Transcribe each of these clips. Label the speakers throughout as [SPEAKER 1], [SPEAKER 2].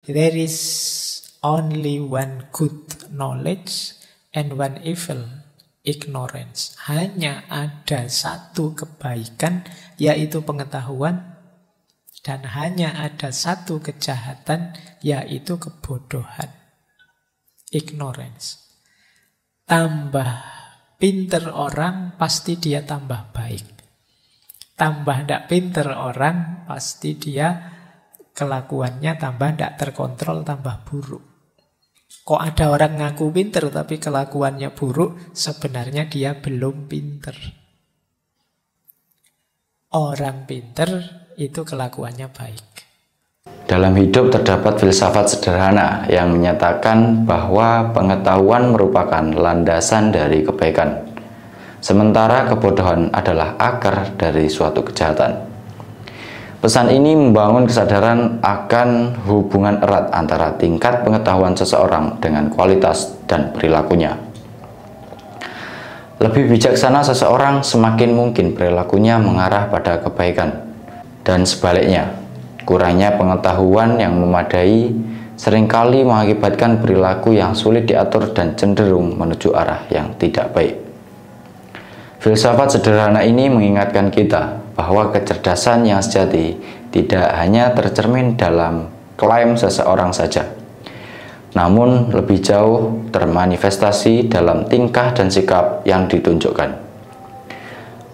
[SPEAKER 1] There is only one good knowledge and one evil ignorance. Hanya ada satu kebaikan, yaitu pengetahuan, dan hanya ada satu kejahatan, yaitu kebodohan, ignorance. Tambah pinter orang, pasti dia tambah baik. Tambah tidak pinter orang, pasti dia kelakuannya tambah tidak terkontrol, tambah buruk. Kok ada orang ngaku pinter tapi kelakuannya buruk, sebenarnya dia belum pinter. Orang pinter itu kelakuannya baik.
[SPEAKER 2] Dalam hidup terdapat filsafat sederhana yang menyatakan bahwa pengetahuan merupakan landasan dari kebaikan, sementara kebodohan adalah akar dari suatu kejahatan. Pesan ini membangun kesadaran akan hubungan erat antara tingkat pengetahuan seseorang dengan kualitas dan perilakunya. Lebih bijaksana seseorang, semakin mungkin perilakunya mengarah pada kebaikan. Dan sebaliknya, kurangnya pengetahuan yang memadai seringkali mengakibatkan perilaku yang sulit diatur dan cenderung menuju arah yang tidak baik. Filsafat sederhana ini mengingatkan kita bahwa kecerdasan yang sejati tidak hanya tercermin dalam klaim seseorang saja, namun lebih jauh termanifestasi dalam tingkah dan sikap yang ditunjukkan.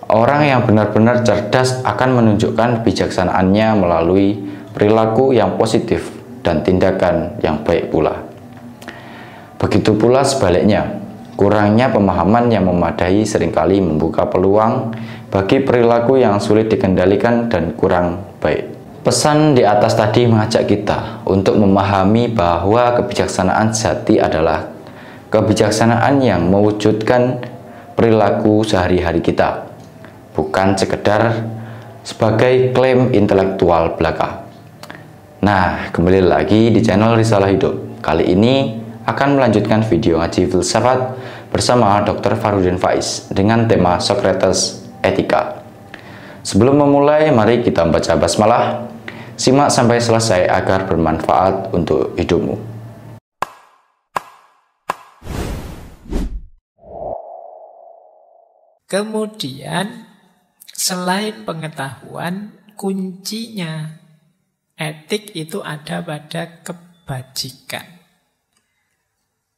[SPEAKER 2] Orang yang benar-benar cerdas akan menunjukkan kebijaksanaannya melalui perilaku yang positif dan tindakan yang baik pula. Begitu pula sebaliknya, kurangnya pemahaman yang memadai seringkali membuka peluang bagi perilaku yang sulit dikendalikan dan kurang baik. Pesan di atas tadi mengajak kita untuk memahami bahwa kebijaksanaan sejati adalah kebijaksanaan yang mewujudkan perilaku sehari-hari kita, bukan sekedar sebagai klaim intelektual belaka. Nah, kembali lagi di channel Risalah Hidup. Kali ini akan melanjutkan video ngaji filsafat bersama Dr. Farudin Faiz dengan tema Socrates Etika. Sebelum memulai, mari kita baca basmalah. Simak sampai selesai agar bermanfaat untuk hidupmu.
[SPEAKER 1] Kemudian, selain pengetahuan, kuncinya etik itu ada pada kebajikan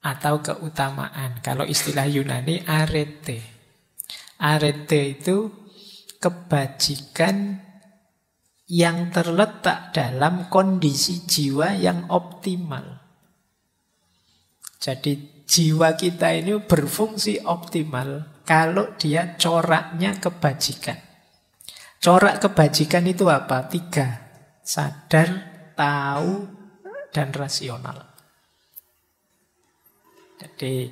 [SPEAKER 1] atau keutamaan. Kalau istilah Yunani, arete. Arete itu kebajikan yang terletak dalam kondisi jiwa yang optimal. Jadi jiwa kita ini berfungsi optimal kalau dia coraknya kebajikan. Corak kebajikan itu apa? 3. Sadar, tahu, dan rasional. Jadi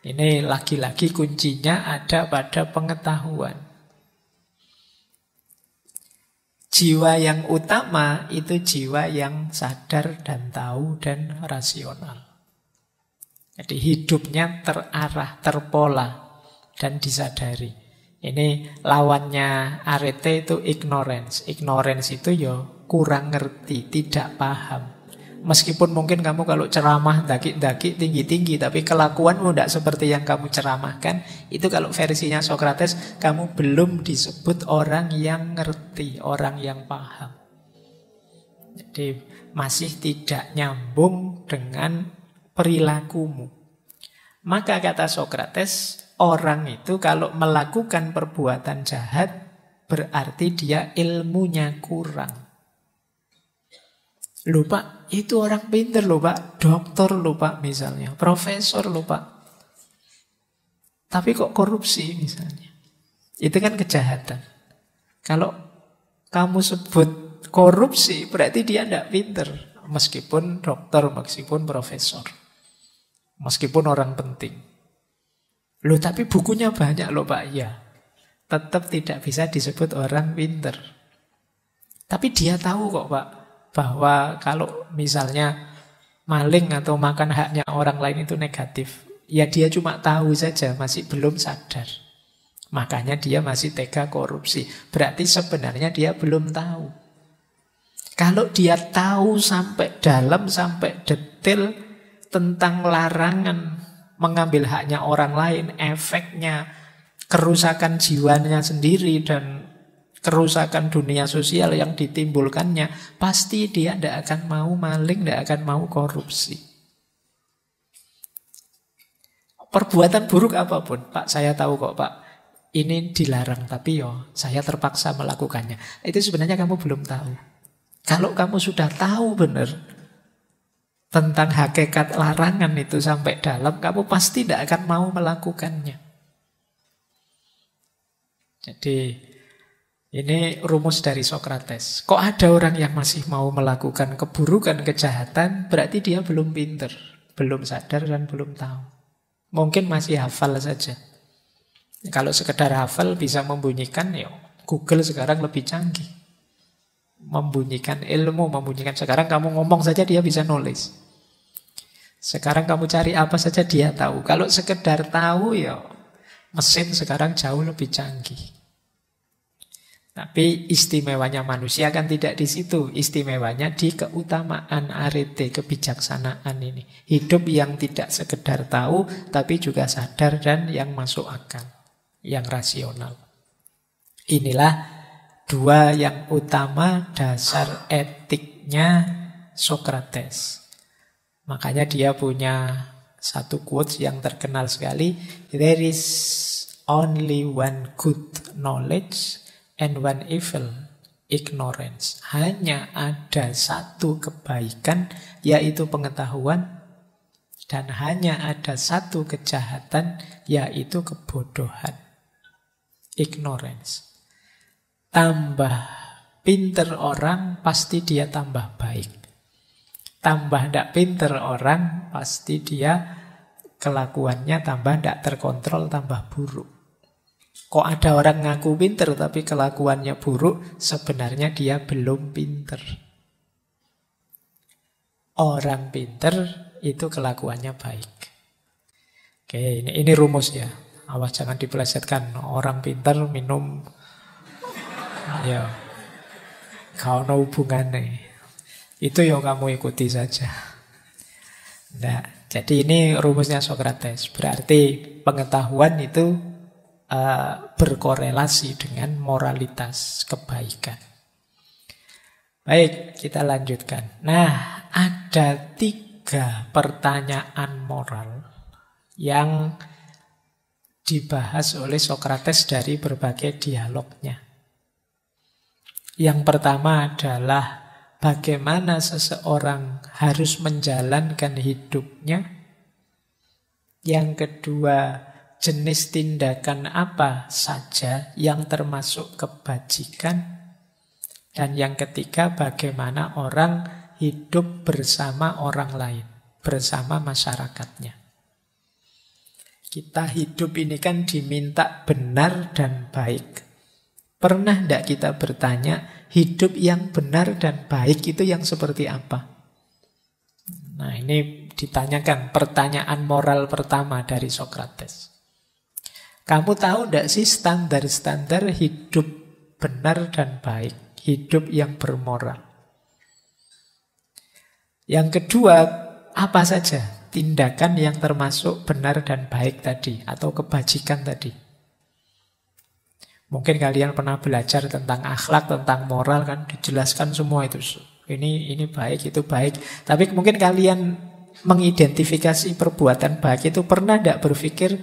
[SPEAKER 1] ini lagi-lagi kuncinya ada pada pengetahuan. Jiwa yang utama itu jiwa yang sadar dan tahu dan rasional. Jadi hidupnya terarah, terpola, dan disadari. Ini lawannya arete itu ignorance. Ignorance itu ya kurang ngerti, tidak paham. Meskipun mungkin kamu kalau ceramah daki-daki tinggi-tinggi, tapi kelakuanmu tidak seperti yang kamu ceramahkan, itu kalau versinya Socrates, kamu belum disebut orang yang ngerti, orang yang paham. Jadi masih tidak nyambung dengan perilakumu. Maka kata Socrates, orang itu kalau melakukan perbuatan jahat, berarti dia ilmunya kurang. Loh Pak, itu orang pinter loh Pak, dokter loh Pak misalnya, profesor loh Pak. Tapi kok korupsi misalnya. Itu kan kejahatan. Kalau kamu sebut korupsi, berarti dia tidak pinter. Meskipun dokter, meskipun profesor. Meskipun orang penting. Loh tapi bukunya banyak loh Pak, ya. Tetap tidak bisa disebut orang pinter. Tapi dia tahu kok Pak, bahwa kalau misalnya maling atau makan haknya orang lain itu negatif. Ya dia cuma tahu saja, masih belum sadar. Makanya dia masih tega korupsi. Berarti sebenarnya dia belum tahu. Kalau dia tahu sampai dalam, sampai detail tentang larangan mengambil haknya orang lain, efeknya, kerusakan jiwanya sendiri dan kerusakan dunia sosial yang ditimbulkannya, pasti dia tidak akan mau maling, tidak akan mau korupsi. Perbuatan buruk apapun, Pak, saya tahu kok, Pak, ini dilarang, tapi saya terpaksa melakukannya. Itu sebenarnya kamu belum tahu. Kalau kamu sudah tahu benar tentang hakikat larangan itu sampai dalam, kamu pasti tidak akan mau melakukannya. Jadi ini rumus dari Sokrates. Kok ada orang yang masih mau melakukan keburukan, kejahatan, berarti dia belum pinter, belum sadar dan belum tahu. Mungkin masih hafal saja. Kalau sekedar hafal bisa membunyikan, Google sekarang lebih canggih. Membunyikan ilmu, membunyikan. Sekarang kamu ngomong saja dia bisa nulis. Sekarang kamu cari apa saja dia tahu. Kalau sekedar tahu, mesin sekarang jauh lebih canggih. Tapi istimewanya manusia kan tidak di situ. Istimewanya di keutamaan arete, kebijaksanaan ini. Hidup yang tidak sekedar tahu, tapi juga sadar dan yang masuk akal, yang rasional. Inilah dua yang utama dasar etiknya Sokrates. Makanya dia punya satu quotes yang terkenal sekali. There is only one good knowledge and one evil ignorance. Hanya ada satu kebaikan, yaitu pengetahuan. Dan hanya ada satu kejahatan, yaitu kebodohan. Ignorance. Tambah pinter orang, pasti dia tambah baik. Tambah tidak pinter orang, pasti dia kelakuannya tambah tidak terkontrol, tambah buruk. Kok ada orang ngaku pinter tapi kelakuannya buruk, sebenarnya dia belum pinter. Orang pinter itu kelakuannya baik. Oke, ini rumus ya. Awas jangan dipelesetkan. Orang pinter minum, kau no hubungannya. Itu kamu ikuti saja. Nah, jadi ini rumusnya Sokrates. Berarti pengetahuan itu berkorelasi dengan moralitas, kebaikan. Baik, kita lanjutkan. Nah, ada 3 pertanyaan moral yang dibahas oleh Sokrates dari berbagai dialognya. Yang pertama adalah bagaimana seseorang harus menjalankan hidupnya. Yang kedua, jenis tindakan apa saja yang termasuk kebajikan. Dan yang ketiga, bagaimana orang hidup bersama orang lain, bersama masyarakatnya. Kita hidup ini kan diminta benar dan baik. Pernah tidak kita bertanya, hidup yang benar dan baik itu yang seperti apa? Nah, ini ditanyakan pertanyaan moral pertama dari Sokrates. Kamu tahu tidak sih standar-standar hidup benar dan baik, hidup yang bermoral? Yang kedua, apa saja tindakan yang termasuk benar dan baik tadi, atau kebajikan tadi? Mungkin kalian pernah belajar tentang akhlak, tentang moral, kan dijelaskan semua itu. Ini baik, itu baik. Tapi mungkin kalian mengidentifikasi perbuatan baik itu pernah tidak berpikir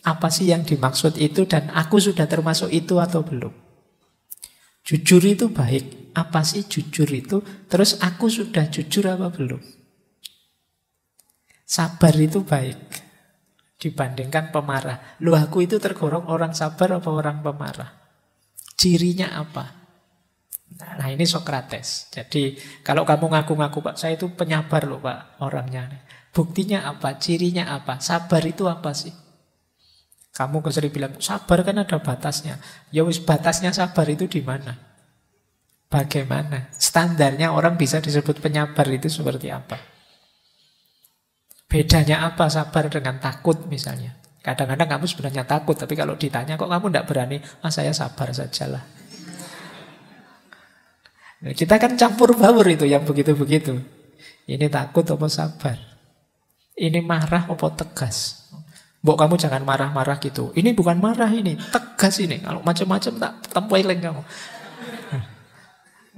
[SPEAKER 1] apa sih yang dimaksud itu dan aku sudah termasuk itu atau belum? Jujur itu baik. Apa sih jujur itu? Terus aku sudah jujur apa belum? Sabar itu baik dibandingkan pemarah. Loh, aku itu tergolong orang sabar apa orang pemarah? Cirinya apa? Nah, ini Sokrates. Jadi kalau kamu ngaku-ngaku, Pak, saya itu penyabar loh, Pak, orangnya. Buktinya apa? Cirinya apa? Sabar itu apa sih? Kamu sering bilang, sabar kan ada batasnya. Ya wis, batasnya sabar itu di mana? Bagaimana? Standarnya orang bisa disebut penyabar itu seperti apa? Bedanya apa sabar dengan takut misalnya? Kadang-kadang kamu sebenarnya takut, tapi kalau ditanya kok kamu tidak berani? Saya sabar sajalah. Nah, kita kan campur baur itu yang begitu-begitu. Ini takut apa sabar? Ini marah apa tegas? Mbok kamu jangan marah-marah gitu. Ini bukan marah ini, tegas ini. Kalau macam-macam tak tempeleng kamu.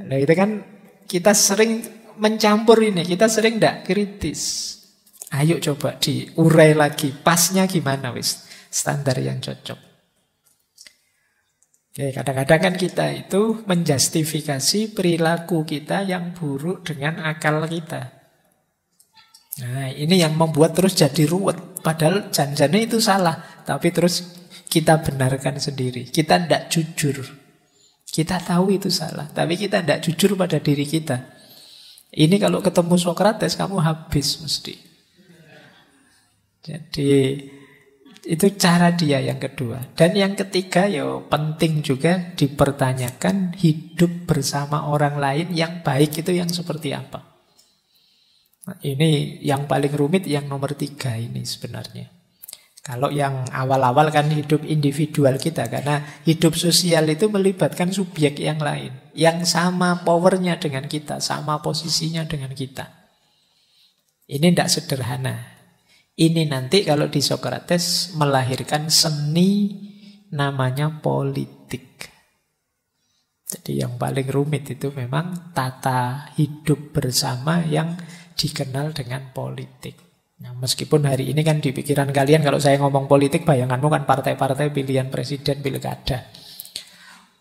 [SPEAKER 1] Nah itu kan kita sering mencampur ini, kita sering tidak kritis. Ayo coba diurai lagi, pasnya gimana wis, standar yang cocok. Oke, kadang-kadang kan kita itu menjustifikasi perilaku kita yang buruk dengan akal kita. Nah ini yang membuat terus jadi ruwet. Padahal janjinya itu salah, tapi terus kita benarkan sendiri. Kita tidak jujur. Kita tahu itu salah, tapi kita tidak jujur pada diri kita. Ini kalau ketemu Sokrates kamu habis mesti. Jadi itu cara dia yang kedua. Dan yang ketiga penting juga dipertanyakan hidup bersama orang lain yang baik itu yang seperti apa. Nah, ini yang paling rumit yang nomor 3 ini sebenarnya. Kalau yang awal-awal kan hidup individual kita, karena hidup sosial itu melibatkan subjek yang lain, yang sama powernya dengan kita, sama posisinya dengan kita. Ini tidak sederhana. Ini nanti kalau di Sokrates melahirkan seni namanya politik. Jadi yang paling rumit itu memang tata hidup bersama yang dikenal dengan politik. Nah, meskipun hari ini kan di pikiran kalian kalau saya ngomong politik, bayanganmu kan partai-partai pilihan presiden, pilkada.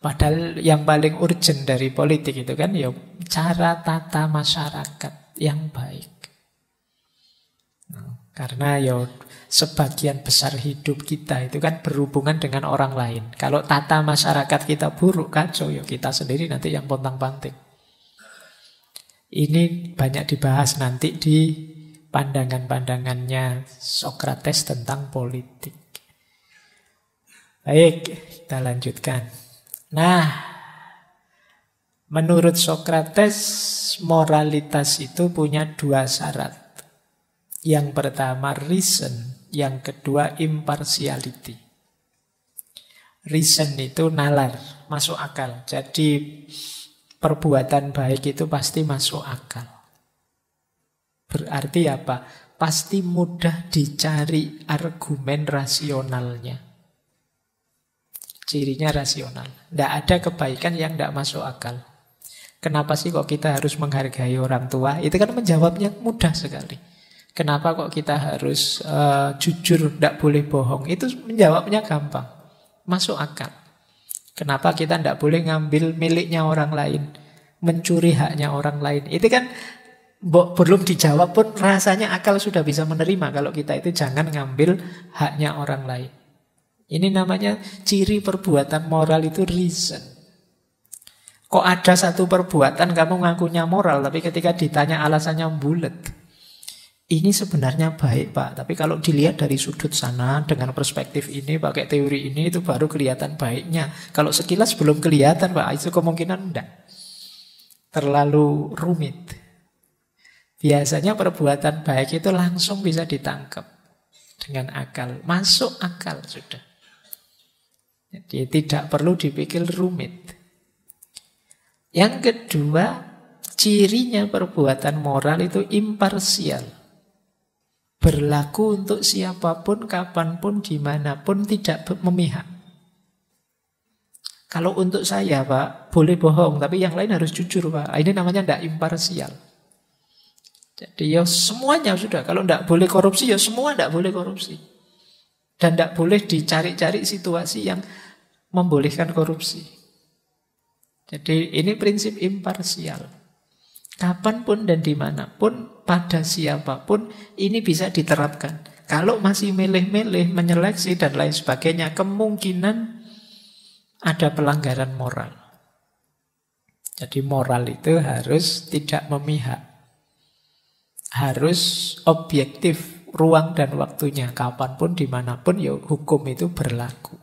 [SPEAKER 1] Padahal yang paling urgent dari politik itu kan cara tata masyarakat yang baik. Nah, karena sebagian besar hidup kita itu kan berhubungan dengan orang lain. Kalau tata masyarakat kita buruk, kacau, kita sendiri nanti yang pontang-panting. Ini banyak dibahas nanti di pandangan-pandangannya Sokrates tentang politik. Baik, kita lanjutkan. Nah, menurut Sokrates, moralitas itu punya 2 syarat. Yang pertama reason, yang kedua impartiality. Reason itu nalar, masuk akal. Jadi perbuatan baik itu pasti masuk akal. Berarti apa? Pasti mudah dicari argumen rasionalnya. Cirinya rasional. Tidak ada kebaikan yang tidak masuk akal. Kenapa sih kok kita harus menghargai orang tua? Itu kan menjawabnya mudah sekali. Kenapa kok kita harus jujur, tidak boleh bohong? Itu menjawabnya gampang. Masuk akal. Kenapa kita tidak boleh ngambil miliknya orang lain, mencuri haknya orang lain? Itu kan belum dijawab pun rasanya akal sudah bisa menerima kalau kita itu jangan ngambil haknya orang lain. Ini namanya ciri perbuatan moral itu reason. Kok ada satu perbuatan kamu ngakunya moral, tapi ketika ditanya alasannya bulet. Ini sebenarnya baik Pak, tapi kalau dilihat dari sudut sana dengan perspektif ini, pakai teori ini, itu baru kelihatan baiknya. Kalau sekilas belum kelihatan Pak, itu kemungkinan enggak. Terlalu rumit. Biasanya perbuatan baik itu langsung bisa ditangkap dengan akal. Masuk akal sudah. Jadi tidak perlu dipikir rumit. Yang kedua, cirinya perbuatan moral itu imparsial. Berlaku untuk siapapun, kapanpun, dimanapun, tidak memihak. Kalau untuk saya Pak, boleh bohong, tapi yang lain harus jujur Pak. Ini namanya tidak imparsial. Jadi semuanya sudah. Kalau tidak boleh korupsi, semua tidak boleh korupsi. Dan tidak boleh dicari-cari situasi yang membolehkan korupsi. Jadi ini prinsip imparsial. Kapanpun dan dimanapun, pada siapapun, ini bisa diterapkan. Kalau masih milih-milih, menyeleksi dan lain sebagainya, kemungkinan ada pelanggaran moral. Jadi moral itu harus tidak memihak. Harus objektif, ruang dan waktunya. Kapanpun, dimanapun, hukum itu berlaku.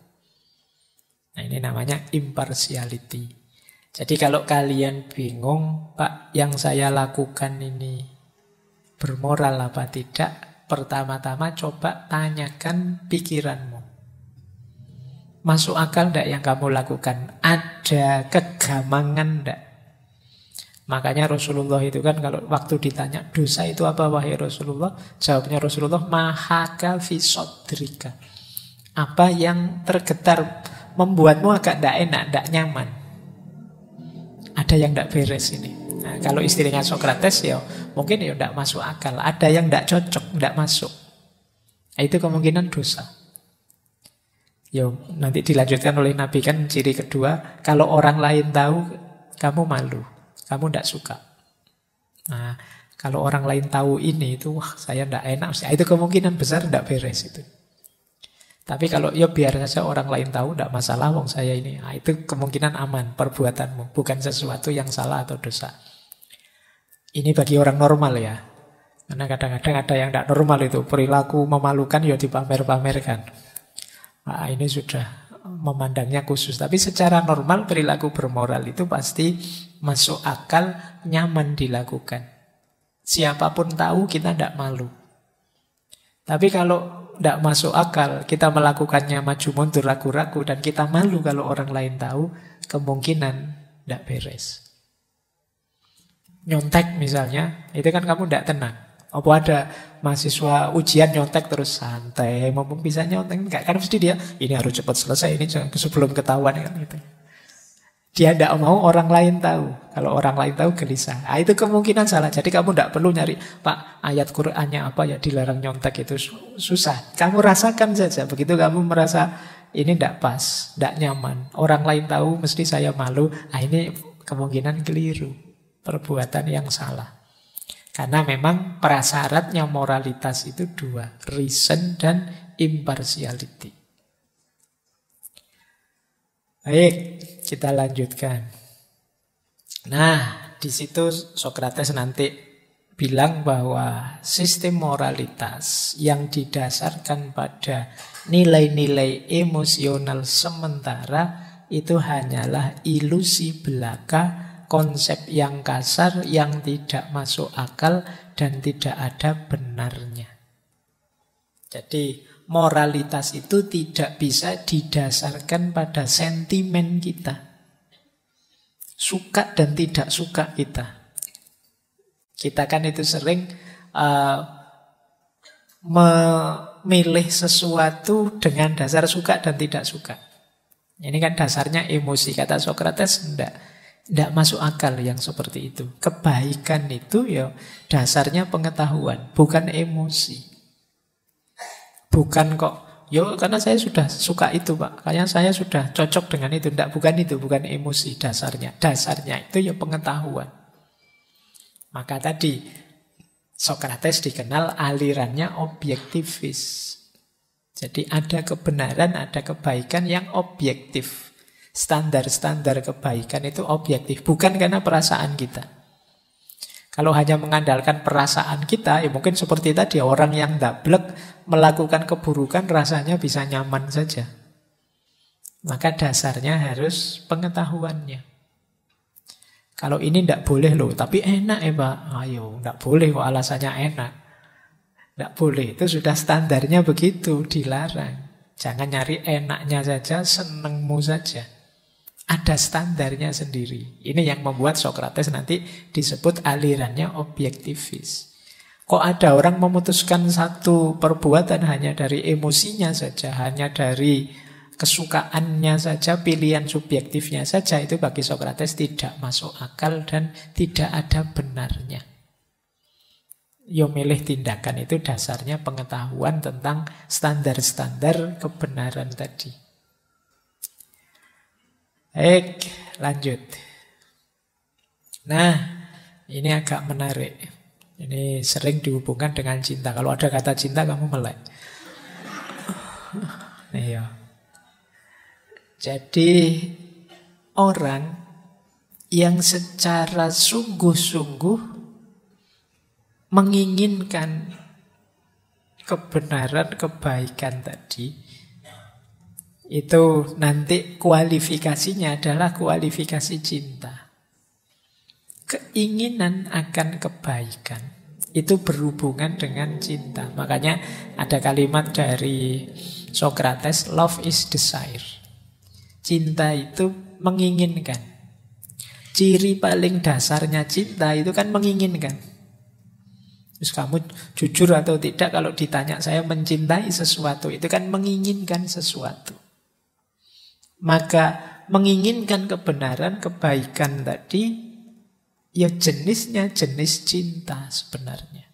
[SPEAKER 1] Nah ini namanya impartiality. Jadi kalau kalian bingung, Pak, yang saya lakukan ini bermoral apa tidak? Pertama-tama coba tanyakan pikiranmu. Masuk akal enggak yang kamu lakukan? Ada kegamangan enggak? Makanya Rasulullah itu kan kalau waktu ditanya dosa itu apa wahai Rasulullah, jawabnya Rasulullah mahaka fi sodrika. Apa yang tergetar membuatmu agak tidak enak, tidak nyaman. Ada yang tidak beres ini. Nah, kalau istilahnya Sokrates ya mungkin ya tidak masuk akal. Ada yang tidak cocok, tidak masuk. Nah, itu kemungkinan dosa. Yo, nanti dilanjutkan oleh Nabi kan ciri kedua, kalau orang lain tahu kamu malu, kamu tidak suka. Nah, kalau orang lain tahu ini itu wah saya tidak enak, itu kemungkinan besar tidak beres itu. Tapi kalau ya biar saja orang lain tahu, tidak masalah wong saya ini. Nah, itu kemungkinan aman perbuatanmu, bukan sesuatu yang salah atau dosa. Ini bagi orang normal ya. Karena kadang-kadang ada yang tidak normal itu, perilaku memalukan ya dipamer-pamerkan. Nah, ini sudah memandangnya khusus. Tapi secara normal perilaku bermoral itu pasti masuk akal, nyaman dilakukan. Siapapun tahu kita tidak malu. Tapi kalau tidak masuk akal, kita melakukannya maju mundur, ragu-ragu, dan kita malu kalau orang lain tahu, kemungkinan tidak beres. Nyontek misalnya, itu kan kamu tidak tenang. Apa ada mahasiswa ujian nyontek terus santai, mumpung bisa nyontek, enggak, kan mesti dia, ini harus cepat selesai, ini sebelum ketahuan kan gitu. Dia tidak mau orang lain tahu. Kalau orang lain tahu gelisah. Nah, itu kemungkinan salah. Jadi kamu tidak perlu nyari, Pak, ayat Qur'annya apa ya dilarang nyontek itu susah. Kamu rasakan saja. Begitu kamu merasa ini tidak pas, tidak nyaman. Orang lain tahu mesti saya malu. Nah, ini kemungkinan keliru. Perbuatan yang salah. Karena memang prasyaratnya moralitas itu dua. Reason dan impartiality. Baik, kita lanjutkan. Nah, di situ Sokrates nanti bilang bahwa sistem moralitas yang didasarkan pada nilai-nilai emosional sementara itu hanyalah ilusi belaka, konsep yang kasar, yang tidak masuk akal dan tidak ada benarnya. Jadi moralitas itu tidak bisa didasarkan pada sentimen kita. Suka dan tidak suka kita. Kita kan itu sering memilih sesuatu dengan dasar suka dan tidak suka. Ini kan dasarnya emosi. Kata Sokrates, tidak masuk akal yang seperti itu. Kebaikan itu ya dasarnya pengetahuan, bukan emosi. Bukan kok, karena saya sudah suka itu Pak, kayaknya saya sudah cocok dengan itu. Tidak, bukan itu, bukan emosi dasarnya. Dasarnya itu ya pengetahuan. Maka tadi Sokrates dikenal alirannya objektivis. Jadi ada kebenaran, ada kebaikan yang objektif. Standar-standar kebaikan itu objektif, bukan karena perasaan kita. Kalau hanya mengandalkan perasaan kita, ya mungkin seperti tadi orang yang dablek melakukan keburukan rasanya bisa nyaman saja. Maka dasarnya harus pengetahuannya. Kalau ini tidak boleh loh, tapi enak ya Pak. Ayo, tidak boleh kok alasannya enak. Tidak boleh, itu sudah standarnya begitu, dilarang. Jangan nyari enaknya saja, senengmu saja. Ada standarnya sendiri. Ini yang membuat Sokrates nanti disebut alirannya objektivis. Kok ada orang memutuskan satu perbuatan hanya dari emosinya saja, hanya dari kesukaannya saja, pilihan subjektifnya saja, itu bagi Sokrates tidak masuk akal dan tidak ada benarnya. Yo milih tindakan itu dasarnya pengetahuan tentang standar-standar kebenaran tadi. Baik, lanjut. Nah, ini agak menarik. Ini sering dihubungkan dengan cinta. Kalau ada kata cinta, kamu melek. Iya. Jadi, orang yang secara sungguh-sungguh menginginkan kebenaran, kebaikan tadi, itu nanti kualifikasinya adalah kualifikasi cinta. Keinginan akan kebaikan itu berhubungan dengan cinta. Makanya ada kalimat dari Sokrates, love is desire. Cinta itu menginginkan. Ciri paling dasarnya cinta itu kan menginginkan. Terus kamu jujur atau tidak kalau ditanya saya mencintai sesuatu, itu kan menginginkan sesuatu. Maka menginginkan kebenaran, kebaikan tadi, ya jenisnya jenis cinta sebenarnya.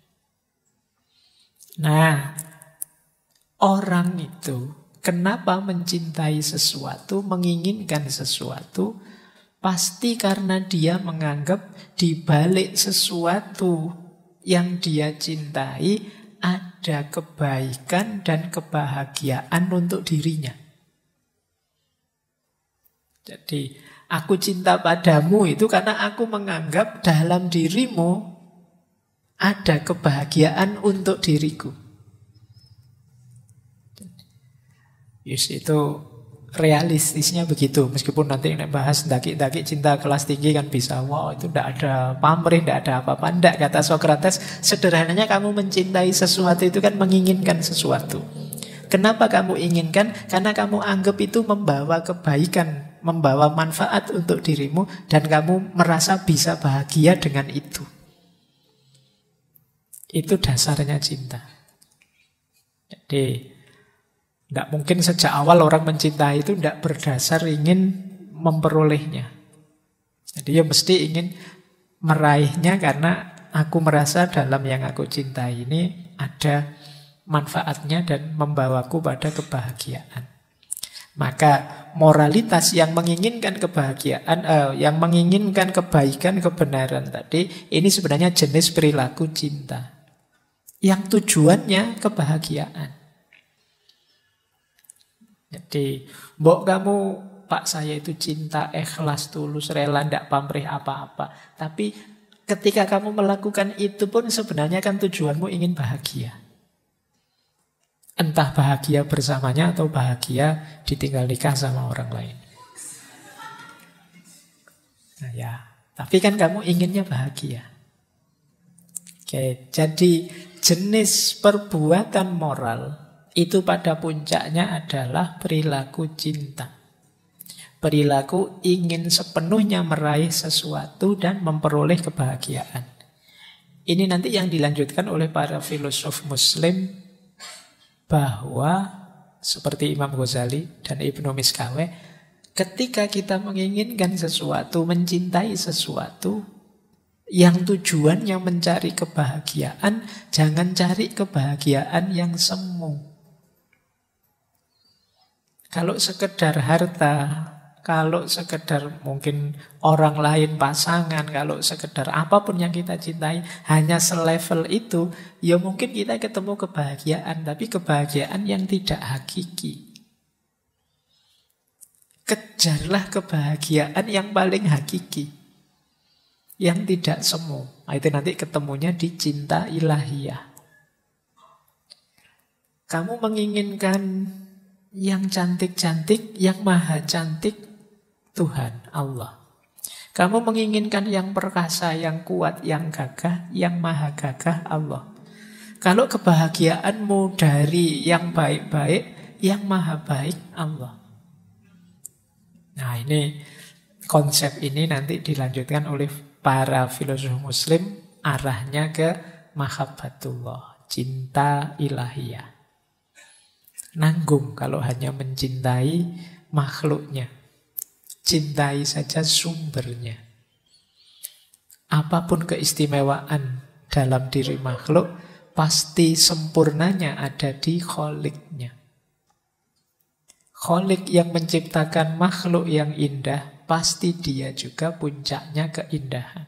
[SPEAKER 1] Nah, orang itu kenapa mencintai sesuatu, menginginkan sesuatu, pasti karena dia menganggap di balik sesuatu yang dia cintai ada kebaikan dan kebahagiaan untuk dirinya. Jadi, aku cinta padamu itu karena aku menganggap dalam dirimu ada kebahagiaan untuk diriku. Yes, itu realistisnya begitu. Meskipun nanti bahas daki-daki cinta kelas tinggi kan bisa, wow itu tidak ada pamrih, tidak ada apa-apa. Tidak, kata Sokrates, sederhananya kamu mencintai sesuatu itu kan menginginkan sesuatu. Kenapa kamu inginkan? Karena kamu anggap itu membawa kebaikan, membawa manfaat untuk dirimu, dan kamu merasa bisa bahagia dengan itu. Itu dasarnya cinta. Jadi tidak mungkin sejak awal orang mencintai itu tidak berdasar ingin memperolehnya. Jadi ya mesti ingin meraihnya karena aku merasa dalam yang aku cintai ini ada manfaatnya dan membawaku pada kebahagiaan. Maka moralitas yang menginginkan kebahagiaan, yang menginginkan kebaikan, kebenaran tadi, ini sebenarnya jenis perilaku cinta yang tujuannya kebahagiaan. Jadi, mbok kamu, Pak saya itu cinta, ikhlas, tulus, rela, tidak pamrih apa-apa. Tapi ketika kamu melakukan itu pun sebenarnya kan tujuanmu ingin bahagia. Entah bahagia bersamanya atau bahagia ditinggal nikah sama orang lain. Nah ya, tapi kan kamu inginnya bahagia. Oke, jadi jenis perbuatan moral itu pada puncaknya adalah perilaku cinta. Perilaku ingin sepenuhnya meraih sesuatu dan memperoleh kebahagiaan. Ini nanti yang dilanjutkan oleh para filosof Muslim, bahwa seperti Imam Ghazali dan Ibnu Miskaweh, ketika kita menginginkan sesuatu, mencintai sesuatu yang tujuannya mencari kebahagiaan, jangan cari kebahagiaan yang semu. Kalau sekedar harta, kalau sekedar mungkin orang lain, pasangan, kalau sekedar apapun yang kita cintai, hanya selevel itu, ya mungkin kita ketemu kebahagiaan, tapi kebahagiaan yang tidak hakiki. Kejarlah kebahagiaan yang paling hakiki, yang tidak semu. Nah, itu nanti ketemunya di cinta ilahiyah. Kamu menginginkan yang cantik-cantik, yang maha cantik, Tuhan, Allah. Kamu menginginkan yang perkasa, yang kuat, yang gagah, yang maha gagah, Allah. Kalau kebahagiaanmu dari yang baik-baik, yang maha baik, Allah. Nah ini, konsep ini nanti dilanjutkan oleh para filosof Muslim, arahnya ke mahabbatullah, cinta ilahiyah. Nanggung kalau hanya mencintai makhluknya. Cintai saja sumbernya. Apapun keistimewaan dalam diri makhluk, pasti sempurnanya ada di Kholiknya. Kholik yang menciptakan makhluk yang indah, pasti dia juga puncaknya keindahan.